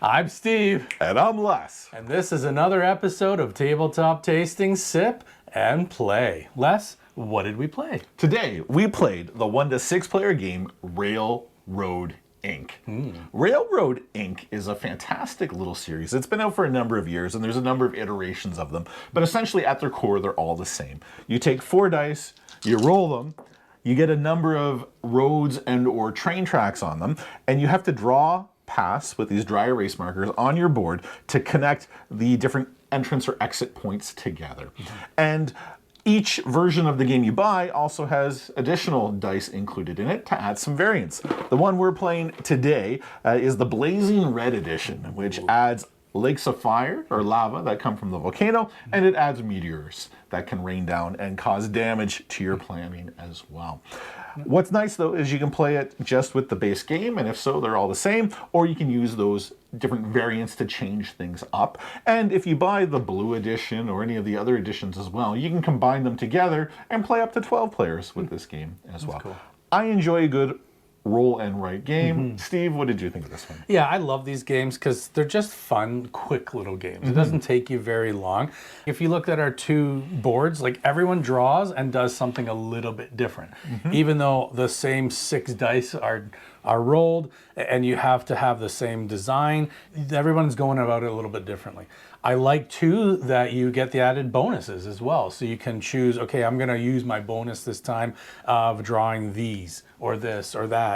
I'm Steve. And I'm Les. And this is another episode of Tabletop Tasting, Sip, and Play. Les, what did we play? Today, we played the 1 to 6 player game Railroad Inc. Railroad Inc. is a fantastic little series. It's been out for a number of years, and there's a number of iterations of them. But essentially, at their core, they're all the same. You take 4 dice, you roll them, you get a number of roads and or train tracks on them, and you have to draw paths with these dry erase markers on your board to connect the different entrance or exit points together. And each version of the game you buy also has additional dice included in it to add some variance. The one we're playing today is the Blazing Red Edition, which adds lakes of fire or lava that come from the volcano, and it adds meteors that can rain down and cause damage to your planning as well. What's nice though is you can play it just with the base game, and if so, they're all the same, or you can use those different variants to change things up. And if you buy the blue edition or any of the other editions as well, you can combine them together and play up to 12 players with this game as well. Cool. I enjoy a good roll and write game. Steve, what did you think of this one? Yeah, I love these games because they're just fun, quick little games. It doesn't take you very long. If you look at our 2 boards, like everyone draws and does something a little bit different. Even though the same 6 dice are rolled and you have to have the same design, everyone's going about it a little bit differently. I like too that you get the added bonuses as well. So you can choose, okay, I'm gonna use my bonus this time of drawing these or this or that.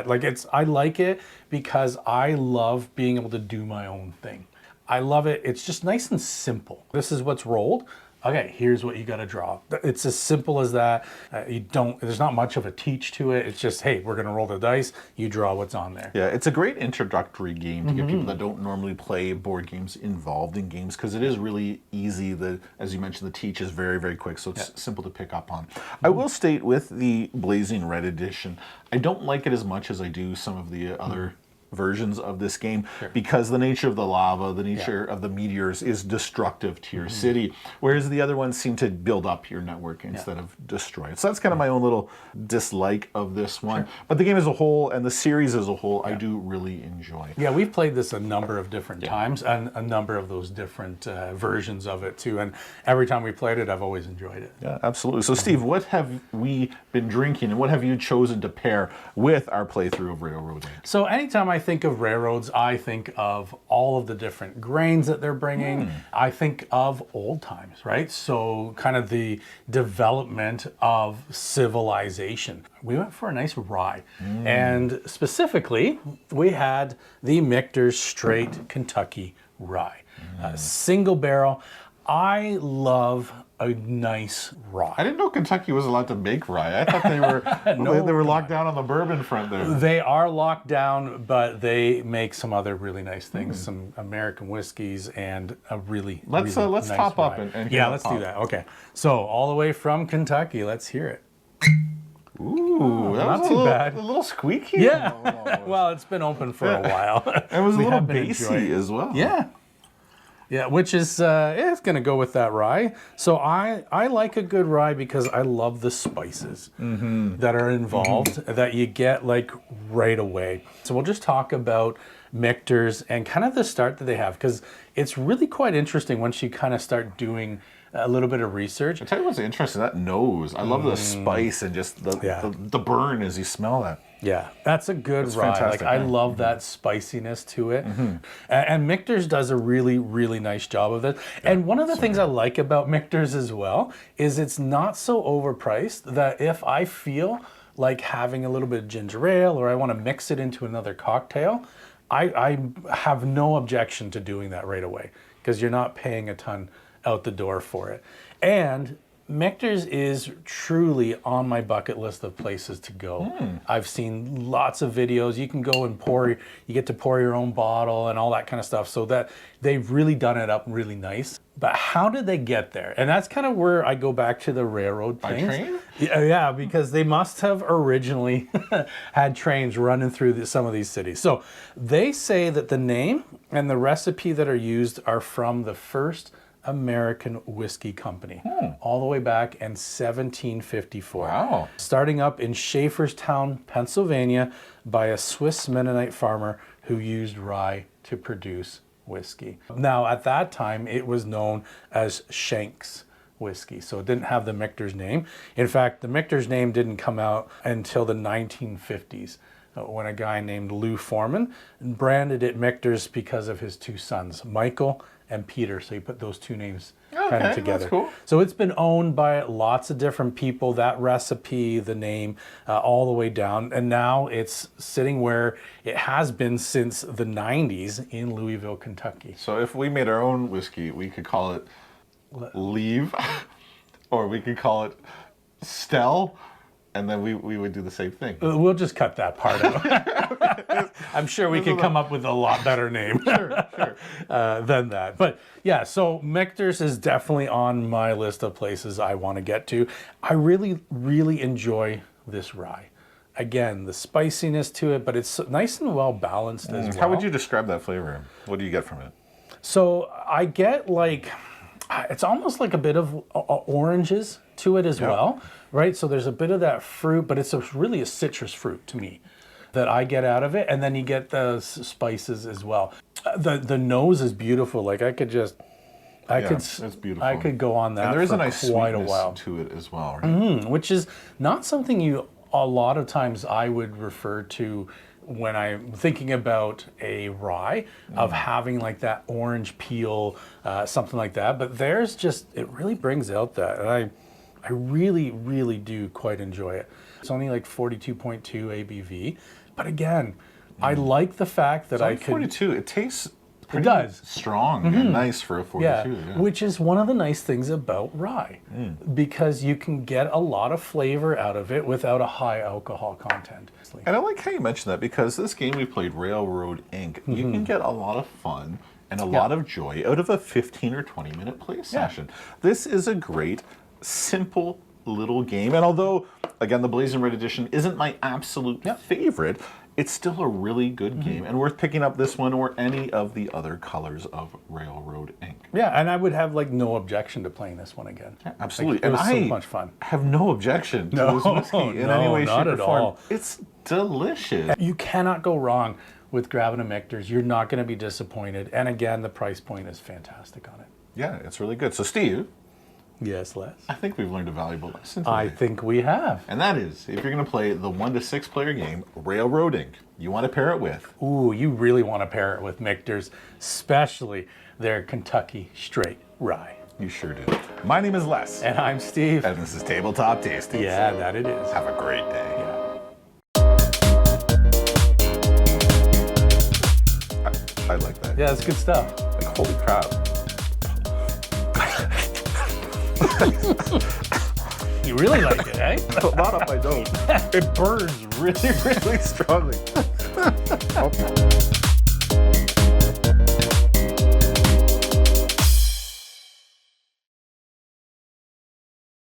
I like it because I love being able to do my own thing. I love it. It's just nice and simple. This is what's rolled. Okay, here's what you got to draw. It's as simple as that. There's not much of a teach to it. It's just, hey, we're going to roll the dice. You draw what's on there. Yeah, it's a great introductory game to get people that don't normally play board games involved in games, because it is really easy. As you mentioned, the teach is very, very quick, so it's simple to pick up on. I will state with the Blazing Red Edition, I don't like it as much as I do some of the other versions of this game, because the nature of the lava, the nature of the meteors is destructive to your city, whereas the other ones seem to build up your network instead of destroy it. So that's kind of my own little dislike of this one. But the game as a whole and the series as a whole, I do really enjoy. Yeah, we've played this a number of different times, and a number of those different versions of it too. And every time we played it, I've always enjoyed it. Yeah, absolutely. So Steve, what have we been drinking, and what have you chosen to pair with our playthrough of Railroad Inc? So anytime I think of railroads, I think of all of the different grains that they're bringing. I think of old times, right? So kind of the development of civilization. We went for a nice rye. And specifically, we had the Michter's Straight Kentucky Rye. Single barrel. I love a nice rye. I didn't know Kentucky was allowed to make rye. I thought they were they were locked down on the bourbon front there. They are locked down, but they make some other really nice things, some American whiskeys, and a really let's nice top rye. up and yeah, let's do that. Okay, so all the way from Kentucky, let's hear it. Ooh, that not was too bad. A little squeaky. Yeah. Well, it's been open for a while. It was a little bassy as well. Yeah. Yeah, which is, it's going to go with that rye. So I like a good rye because I love the spices that are involved that you get like right away. So we'll just talk about Michter's and kind of the start that they have, because it's really quite interesting once you kind of start doing a little bit of research. I tell you what's interesting, that nose. I love the spice and just the burn as you smell that. Yeah, that's a good rye. Fantastic, I love that spiciness to it. And Michter's does a really, really nice job of it. And one of the things I like about Michter's as well is it's not so overpriced that if I feel like having a little bit of ginger ale or I want to mix it into another cocktail, I have no objection to doing that right away, because you're not paying a ton out the door for it. And Michter's is truly on my bucket list of places to go. I've seen lots of videos. You can go and you get to pour your own bottle and all that kind of stuff, so that they've really done it up really nice. But how did they get there? And that's kind of where I go back to the railroad things. By train? Yeah, because they must have originally had trains running through some of these cities. So they say that the name and the recipe that are used are from the first American whiskey company, all the way back in 1754. Wow. Starting up in Schaefferstown, Pennsylvania, by a Swiss Mennonite farmer who used rye to produce whiskey. Now, at that time, it was known as Shank's whiskey, so it didn't have the Michter's name. In fact, the Michter's name didn't come out until the 1950s. When a guy named Lou Foreman branded it Michter's because of his two sons, Michael and Peter. So he put those two names kind of together. That's cool. So it's been owned by lots of different people, that recipe, the name, all the way down. And now it's sitting where it has been since the 90s in Louisville, Kentucky. So if we made our own whiskey, we could call it Leave, or we could call it Stell. And then we would do the same thing. We'll just cut that part out. I'm sure we could come up with a lot better name Sure. Than that. But yeah, so Michter's is definitely on my list of places I want to get to. I really, really enjoy this rye. Again, the spiciness to it, but it's nice and well balanced as well. How would you describe that flavor? What do you get from it? So I get like, it's almost like a bit of oranges to it as well, right? So there's a bit of that fruit, but it's really a citrus fruit to me that I get out of it. And then you get the spices as well. The nose is beautiful. Like it's beautiful. I could go on that. And there is for a nice quite a sweetness while to it as well, right? which is not something a lot of times I would refer to when I'm thinking about a rye, of having like that orange peel, something like that. But theirs it really brings out that. And I really, really do quite enjoy it. It's only like 42.2 ABV. But again, I like the fact that I could... 42, it tastes pretty does. strong and nice for a 42. Yeah. Which is one of the nice things about rye, because you can get a lot of flavor out of it without a high alcohol content. And I like how you mentioned that, because this game we played, Railroad Inc., you can get a lot of fun and a lot of joy out of a 15 or 20 minute play session. This is a great, simple little game. And although, again, the Blazing Red Edition isn't my absolute favorite, it's still a really good game and worth picking up this one or any of the other colors of Railroad Inc. Yeah, and I would have like no objection to playing this one again. Yeah, absolutely. Like, it was so much fun. Have no objection to this whiskey in any way, shape, or form. All. It's delicious. You cannot go wrong with grabbing a Michter's. You're not going to be disappointed. And again, the price point is fantastic on it. Yeah, it's really good. So Steve. Yes, Les? I think we've learned a valuable lesson today. I think we have. And that is, if you're going to play the 1 to 6 player game, Railroad Inc., you want to pair it with... Ooh, you really want to pair it with Michter's, especially their Kentucky Straight Rye. You sure do. My name is Les. And I'm Steve. And this is Tabletop Tastings. Yeah, that it is. Have a great day. Yeah. I like that. Yeah, it's good stuff. Like, holy crap. You really like it, eh? Not up my nose. It burns really, really strongly.